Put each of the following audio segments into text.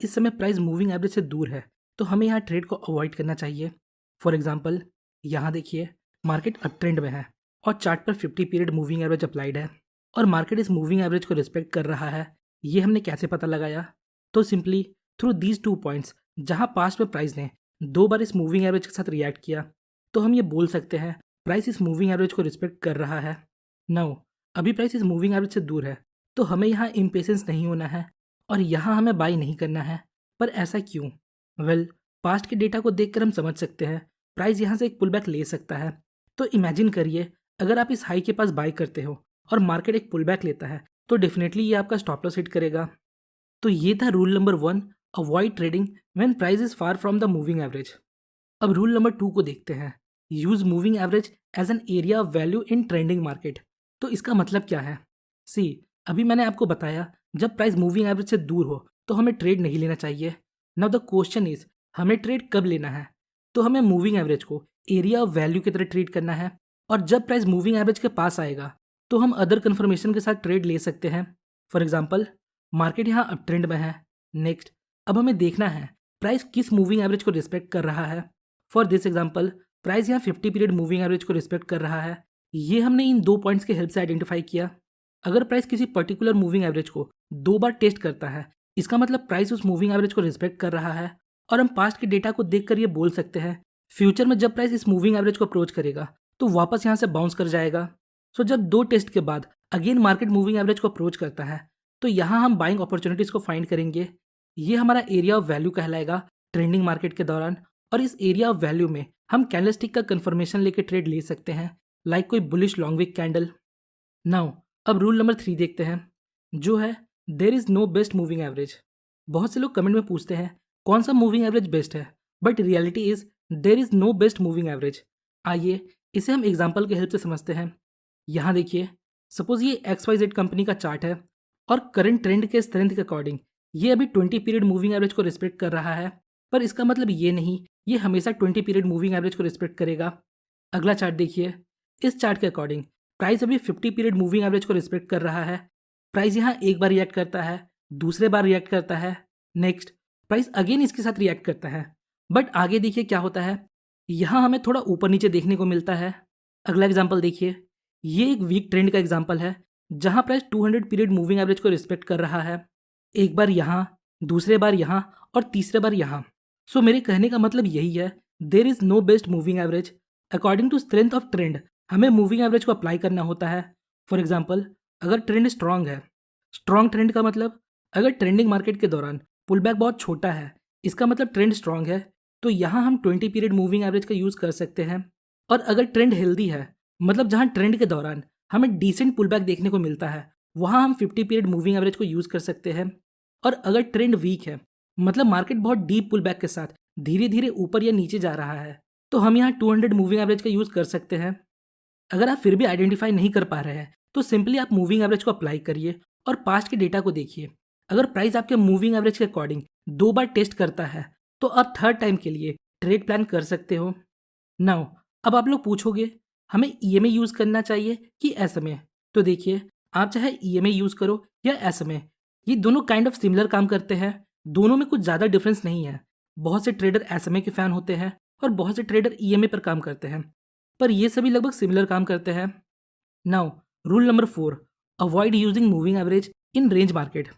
इस समय price moving average से दूर है, तो हमें यहाँ ट्रेड को अवॉइड करना चाहिए। फॉर एग्जाम्पल, यहाँ देखिए मार्केट अप ट्रेंड में है और चार्ट पर 50 पीरियड मूविंग एवरेज अप्लाइड है और मार्केट इस मूविंग एवरेज को रिस्पेक्ट कर रहा है। ये हमने कैसे पता लगाया? तो सिंपली थ्रू दीज 2 पॉइंट्स, जहाँ पास्ट में प्राइस ने 2 बार इस मूविंग एवरेज के साथ रिएक्ट किया, तो हम ये बोल सकते हैं प्राइस इस मूविंग एवरेज को रिस्पेक्ट कर रहा है। नाउ अभी प्राइस इस मूविंग एवरेज से दूर है, तो हमें यहाँ इम्पेशेंस नहीं होना है और यहाँ हमें बाई नहीं करना है। पर ऐसा क्यों? वेल, पास्ट के डेटा को देखकर हम समझ सकते हैं प्राइस यहाँ से एक पुल बैक ले सकता है। तो इमेजिन करिए, अगर आप इस हाई के पास बाई करते हो और मार्केट एक पुल बैक लेता है, तो डेफिनेटली ये आपका स्टॉप लॉस हिट करेगा। तो ये था rule number 1, avoid trading when price is far from the moving average. अब रूल नंबर 2 को देखते हैं, use moving average as an area of value in trending market. तो इसका मतलब क्या है? सी, अभी मैंने आपको बताया जब प्राइस मूविंग एवरेज से दूर हो तो हमें ट्रेड नहीं लेना चाहिए। नाउ द क्वेश्चन इज, हमें ट्रेड कब लेना है? तो हमें मूविंग एवरेज को एरिया ऑफ वैल्यू की तरह ट्रीट करना है और जब प्राइस मूविंग एवरेज के पास आएगा तो हम अदर कन्फर्मेशन के साथ ट्रेड ले सकते हैं। फॉर एग्जाम्पल, मार्केट यहाँ अप ट्रेंड में है। नेक्स्ट, अब हमें देखना है प्राइस किस मूविंग एवरेज को रिस्पेक्ट कर रहा है। फॉर दिस एग्जाम्पल, प्राइस यहाँ 50 पीरियड मूविंग एवरेज को रिस्पेक्ट कर रहा है। ये हमने इन 2 पॉइंट्स के हेल्प से आइडेंटिफाई किया। अगर प्राइस किसी पर्टिकुलर मूविंग एवरेज को 2 बार टेस्ट करता है, इसका मतलब प्राइस उस मूविंग एवरेज को रिस्पेक्ट कर रहा है और हम पास्ट के डेटा को देखकर ये बोल सकते हैं फ्यूचर में जब प्राइस इस मूविंग एवरेज को अप्रोच करेगा तो वापस यहाँ से बाउंस कर जाएगा। सो जब 2 टेस्ट के बाद अगेन मार्केट मूविंग एवरेज को अप्रोच करता है, तो यहाँ हम बाइंग अपॉर्चुनिटीज को फाइंड करेंगे। ये हमारा एरिया ऑफ वैल्यू कहलाएगा ट्रेंडिंग मार्केट के दौरान और इस एरिया ऑफ वैल्यू में हम कैंडलस्टिक का कंफर्मेशन लेके ट्रेड ले सकते हैं, लाइक कोई bullish long wick candle. Now अब रूल नंबर 3 देखते हैं, जो है there is no best moving average. बहुत से लोग कमेंट में पूछते हैं कौन सा मूविंग एवरेज बेस्ट है, but reality is there is no best moving average. आइए इसे हम एग्जाम्पल के हेल्प से समझते हैं। यहाँ देखिए, सपोज ये XYZ कंपनी का चार्ट है और करंट ट्रेंड के स्ट्रेंथ के अकॉर्डिंग ये अभी 20 पीरियड मूविंग एवरेज को रिस्पेक्ट कर रहा है, पर इसका मतलब ये नहीं ये हमेशा 20 पीरियड मूविंग एवरेज को रिस्पेक्ट करेगा। अगला चार्ट देखिए, इस चार्ट के अकॉर्डिंग प्राइस अभी 50 पीरियड मूविंग एवरेज को रिस्पेक्ट कर रहा है। प्राइस यहाँ एक बार रिएक्ट करता है, दूसरे बार रिएक्ट करता है, नेक्स्ट प्राइस अगेन इसके साथ रिएक्ट करता है, बट आगे देखिए क्या होता है, यहाँ हमें थोड़ा ऊपर नीचे देखने को मिलता है। अगला एग्जाम्पल देखिए, ये एक वीक ट्रेंड का एग्जाम्पल है जहाँ प्राइस 200 पीरियड मूविंग एवरेज को रिस्पेक्ट कर रहा है, एक बार यहाँ, दूसरे बार यहाँ और तीसरे बार यहाँ। सो मेरे कहने का मतलब यही है, there is no best moving average. According to strength of trend हमें मूविंग एवरेज को अप्लाई करना होता है। फॉर एग्जाम्पल, अगर ट्रेंड स्ट्रांग है, स्ट्रांग ट्रेंड का मतलब अगर ट्रेंडिंग मार्केट के दौरान पुल बैक बहुत छोटा है, इसका मतलब ट्रेंड स्ट्रांग है, तो यहाँ हम 20 पीरियड मूविंग एवरेज का यूज़ कर सकते हैं। और अगर ट्रेंड हेल्दी है, मतलब जहाँ ट्रेंड के दौरान हमें डिसेंट पुल बैक देखने को मिलता है, वहाँ हम 50 पीरियड मूविंग एवरेज को यूज़ कर सकते हैं। और अगर ट्रेंड वीक है, मतलब मार्केट बहुत डीप पुल बैक के साथ धीरे धीरे ऊपर या नीचे जा रहा है, तो हम यहाँ 200 मूविंग एवरेज का यूज़ कर सकते हैं। अगर आप फिर भी आइडेंटिफाई नहीं कर पा रहे हैं, तो सिंपली आप मूविंग एवरेज को अप्लाई करिए और पास्ट के डेटा को देखिए। अगर प्राइस आपके मूविंग एवरेज के अकॉर्डिंग 2 बार टेस्ट करता है, तो आप थर्ड टाइम के लिए ट्रेड प्लान कर सकते हो। नाउ अब आप लोग पूछोगे हमें EMA यूज़ करना चाहिए कि SMA? तो देखिए, आप चाहे EMA यूज़ करो या SMA, ये दोनों काइंड ऑफ सिमिलर काम करते हैं, दोनों में कुछ ज़्यादा डिफरेंस नहीं है। बहुत से ट्रेडर SMA के फ़ैन होते हैं और बहुत से ट्रेडर EMA पर काम करते हैं, पर ये सभी लगभग सिमिलर काम करते हैं। Now rule number 4, avoid using moving average in range market.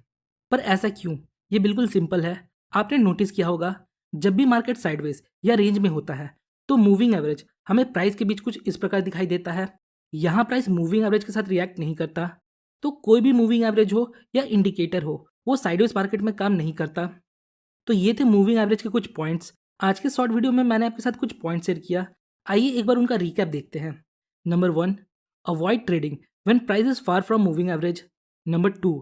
पर ऐसा क्यों? ये बिल्कुल सिंपल है। आपने नोटिस किया होगा, जब भी मार्केट साइडवेज या रेंज में होता है तो मूविंग एवरेज हमें प्राइस के बीच कुछ इस प्रकार दिखाई देता है। यहाँ प्राइस मूविंग एवरेज के साथ रिएक्ट नहीं करता, तो कोई भी मूविंग एवरेज हो या इंडिकेटर हो, वो साइडवेज मार्केट में काम नहीं करता। तो ये थे मूविंग एवरेज के कुछ पॉइंट्स। आज के शॉर्ट वीडियो में मैंने आपके साथ कुछ पॉइंट शेयर किया। आइए एक बार उनका रिकैप देखते हैं। Number 1, avoid trading when price is far from moving average. Number 2,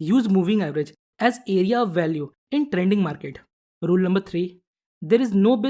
use moving average as area of value in trending market. Rule number 3, there is no